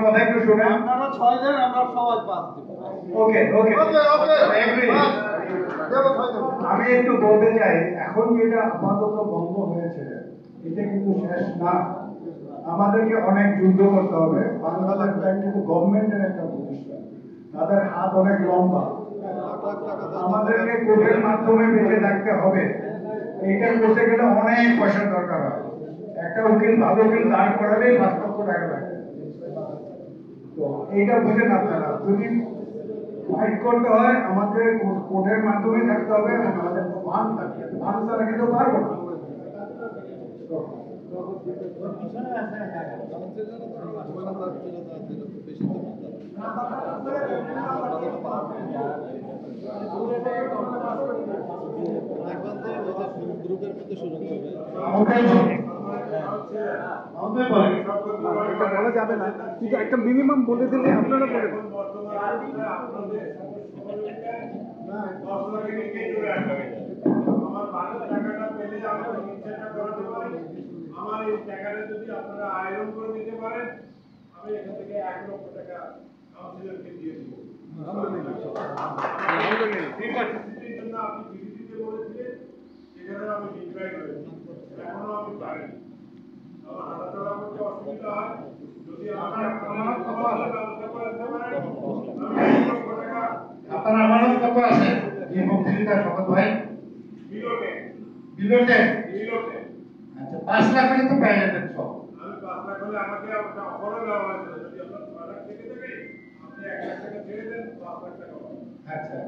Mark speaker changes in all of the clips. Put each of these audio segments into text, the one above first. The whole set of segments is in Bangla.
Speaker 1: কথা একটু শুনেন।
Speaker 2: আপনারা 6 জন, আমরা সবাই 5 দিব।
Speaker 1: ওকে ওকে
Speaker 2: ওকে ওকে
Speaker 1: এগ্রি। আমি একটু বলতে চাই, এখন যেটা আপাতত বন্ধ হয়েছে এটা কিন্তু শেষ না। আমাদেরকে অনেক যুদ্ধ করতে হবে। বাংলাদেশ ব্যাংক কিন্তু গভর্নমেন্টের একটা প্রতিষ্ঠান, তাদের হাত অনেক লম্বা। আমাদেরকে কোর্টের মাধ্যমে বেঁচে থাকতে হবে। এইটা করতে গেলে অনেক পয়সার দরকার হয়। একটা উকিল, ভালো উকিল দাঁড় করালেই 5 লক্ষ টাকা লাগে। তো এইটা বুঝেন আপনারা, যদি ফাইট করতে হয় আমাদের কোর্টের মাধ্যমে থাকতে হবে এবং আমাদের ফান্ড থাকতে হবে। ফান্ড ছাড়া কিন্তু পারবো না।
Speaker 2: গ্রুপের মধ্যে শুরু করবে।
Speaker 3: বলা যাবে না, কিন্তু একটা মিনিমাম বলে দিলে আপনারা বলে দেন।
Speaker 4: আমার এই টাকাটা যদি আপনারা আয়রন করে দিতে পারেন, আমি এখান থেকে 1 লক্ষ টাকা কাউন্সিলরকে দিয়ে দিব। ঠিক আছে, সিটির জন্য আপনি বিডিতে বলেছিলেন, সেখানে আমি ডিক্লাইন করেছি, এখনো আমি পারিনি। আমার হাঁটা চলা করতে অসুবিধা হয়, যদি আমার ব্যবস্থা করে দিতে পারেন, আমি 1 লক্ষ টাকা।
Speaker 1: আপনার আমানত কত আছে এই বক্তৃতা শপথ ভাই?
Speaker 4: বিলোটে
Speaker 1: বিলোটে
Speaker 4: বিলোটে
Speaker 1: আচ্ছা 5 লাখ হলে তো পেয়ে যাবেন সব।
Speaker 4: আমি 5 লাখ হলে আমাকে অফারও দেওয়া হয়েছে, যদি আপনার 6 লাখ থেকে থাকে আপনি 1 লাখ টাকা ছেড়ে দেন, 5 লাখ টাকা পাবেন।
Speaker 1: আচ্ছা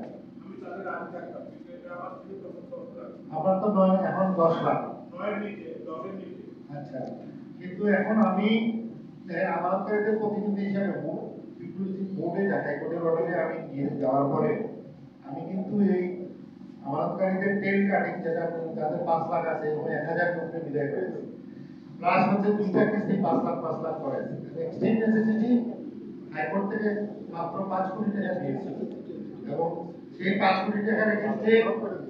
Speaker 4: আমি তাদের রাজি থাকতাম, কিন্তু এটা আমার ছিল তখন 10 লাখ।
Speaker 1: আপনার তো 9, এখন 10 লাখ।
Speaker 4: 9 এর নিচে, 10 এর নিচে।
Speaker 1: আচ্ছা, কিন্তু এখন আমি আমানতকারীদের প্রতিনিধি হিসেবে পিপুলস বোর্ডে যাচাই করে অর্ডারে আমি গিয়ে যাওয়ার পরে আমি কিন্তু এই আমানতকারীদের টেল কাটিং, যেটা যাদের 5 লাখ আছে ওই 1000 রুপে বিদায় করেছে, প্লাস হচ্ছে দুইটা কিস্তি 5 লাখ করে এক্সচেঞ্জ নেসেসিটি হাইকোর্ট থেকে মাত্র 5 কোটি টাকা দিয়েছে এবং সেই 5 কোটি টাকার এগেইনস্টে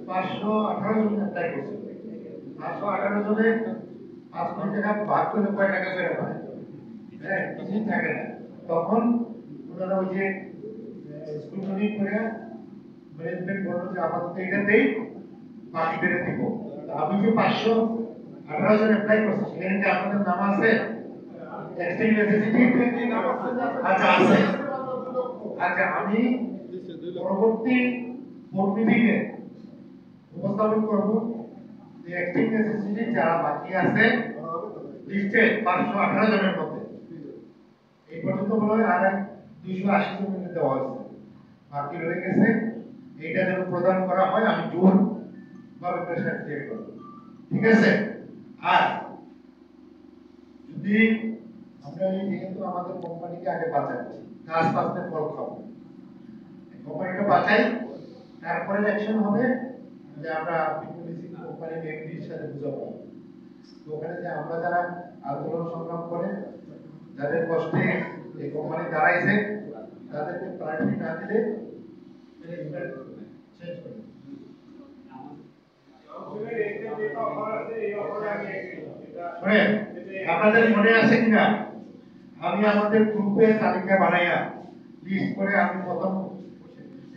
Speaker 1: 518 জন অ্যাপ্লাই করছে। 518 জনে 5 কোটি টাকা ভাগ করে কয় টাকা করে পায়? হ্যাঁ, কিছুই থাকে না। তখন ওনারা ওই যে স্ক্রুটনি করে ম্যানেজমেন্ট বলল যে আপাতত এটা দেই, বাকি বেড়ে দিব। আমি যে 518 জন অ্যাপ্লাই করছি সেখানে কি আপনাদের নাম আছে? এক্সচেঞ্জ নেসেসিটি আচ্ছা আছে। আচ্ছা, আমি পরবর্তী বোর্ড মিটিংয়ে উপস্থাপন করব যে এক্সচেঞ্জ নেসেসিটি যারা বাকি আছে লিস্টে 518 জনের মধ্যে এই পর্যন্ত বলা হয় আর 280 জনের দেওয়া হয়েছে, বাকি রয়ে গেছে। এইটা যেন প্রদান করা হয়, আমি জোর ভাবে প্রেসার ক্রিয়েট করব। ঠিক আছে? আর যদি আমরা এই যেহেতু আমাদের কোম্পানিকে আগে বাঁচাচ্ছি, কাজ বাঁচতে ফল খাবো, কোম্পানিটা বাঁচাই, তারপরে অ্যাকশন হবে যে আমরা পিপুলিসি কোম্পানির এমডির সাথে বুঝাবো। তো ওখানে যে আমরা যারা আন্দোলন সংগ্রাম করে যাদের কষ্টে এই কোম্পানি দাঁড়াইছে তাদেরকে প্রায়োরিটি না দিলে চেঞ্জ করে আপনাদের মনে আছে কিনা, আমি আমাদের গ্রুপে তালিকা বানাইয়া লিস্ট করে আমি প্রথম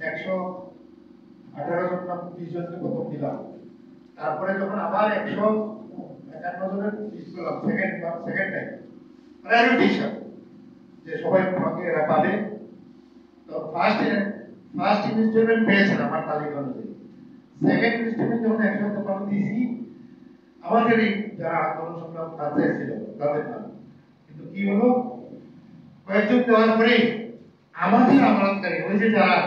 Speaker 1: 118 জন না 20 জনকে প্রথম দিলাম। তারপরে যখন আবার 151 জনের লিস্ট করলাম সেকেন্ড টাইম প্রায়োরিটি হিসাবে যে সবাই ভাগে এরা পাবে। তো ফার্স্ট ইনস্টলমেন্ট পেয়েছেন আমার তালিকা অনুযায়ী। সেকেন্ড ইনস্টলমেন্ট যখন 153 দিয়েছি আমাদেরই যারা আন্দোলন সংগ্রাম কাছে ছিল তাদের নাম, কিন্তু কি হলো কয়েকজন দেওয়ার পরে আমাদের আমানতকারী ওই যে যারা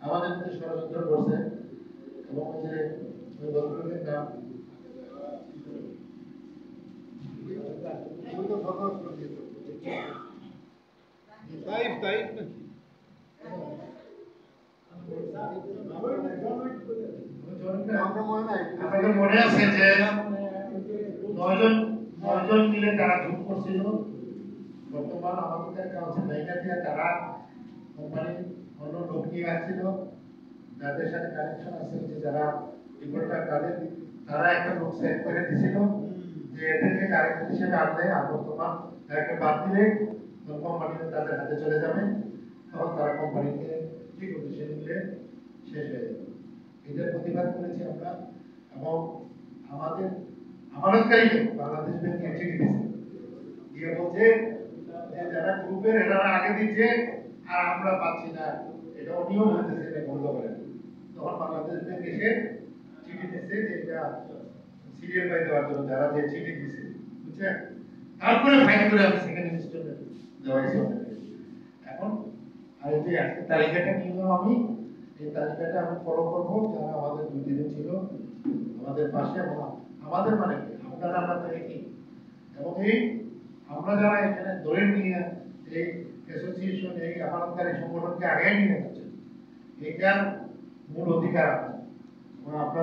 Speaker 1: আমাদের মধ্যে ষড়যন্ত্র করছে এবং ওই যে ওই ভদ্রলোকের নাম আপনাদের মনে আছে যে 9 জন মিলে তারা গ্রুপ করছিল। বর্তমান আমাদের কাউন্সিল ভেঙে দিয়ে তারা কোম্পানির অন্য লোক নিয়ে আসছিল, যাদের সাথে কানেকশন আছে, যে যারা রিপোর্টার তারা একটা লোক সেট করে দিছিল যে এদেরকে ডাইরেক্টর হিসেবে আনলে আর বর্তমান ডাইরেক্টর বাদ দিলে কোম্পানি তাদের হাতে হাতে চলে যাবে, তখন তারা কোম্পানিকে লিকুইডেশন দিলে শেষ হয়ে যাবে। এদের প্রতিবাদ করেছি আমরা, এবং আমাদের আমানতকারীকে বাংলাদেশ ব্যাংকে চিঠি দিয়েছে, দিয়ে বলছে যে যারা গ্রুপের এরা আগে দিচ্ছে আর আমরা পাচ্ছি না, এটা নিয়ম হতেছে, এটা বন্ধ করে। তখন বাংলাদেশ ব্যাংক এসে চিঠি দিচ্ছে যে এটা সিরিয়াল বাই দেওয়ার জন্য যারা যে চিঠি দিচ্ছে, বুঝছেন? তারপরে ফাইন করে আমি সেকেন্ড ইনস্টলমেন্ট দেওয়া হয়েছে ওদেরকে। এখন আর এই যে আজকে তালিকাটা নিলাম আমি, এই তালিকাটা আমি ফলো করবো, যারা আমাদের দুই দিনে ছিল আমাদের পাশে, এবং আমাদের মানে কি আপনারা আমরা তো একই, এবং এই আমরা যারা এখানে ধরে নিয়ে এই অ্যাসোসিয়েশন এই আমানতকারী সংগঠনকে আগে নিয়ে যাচ্ছেন, এইটার মূল অধিকার আছে। আপনার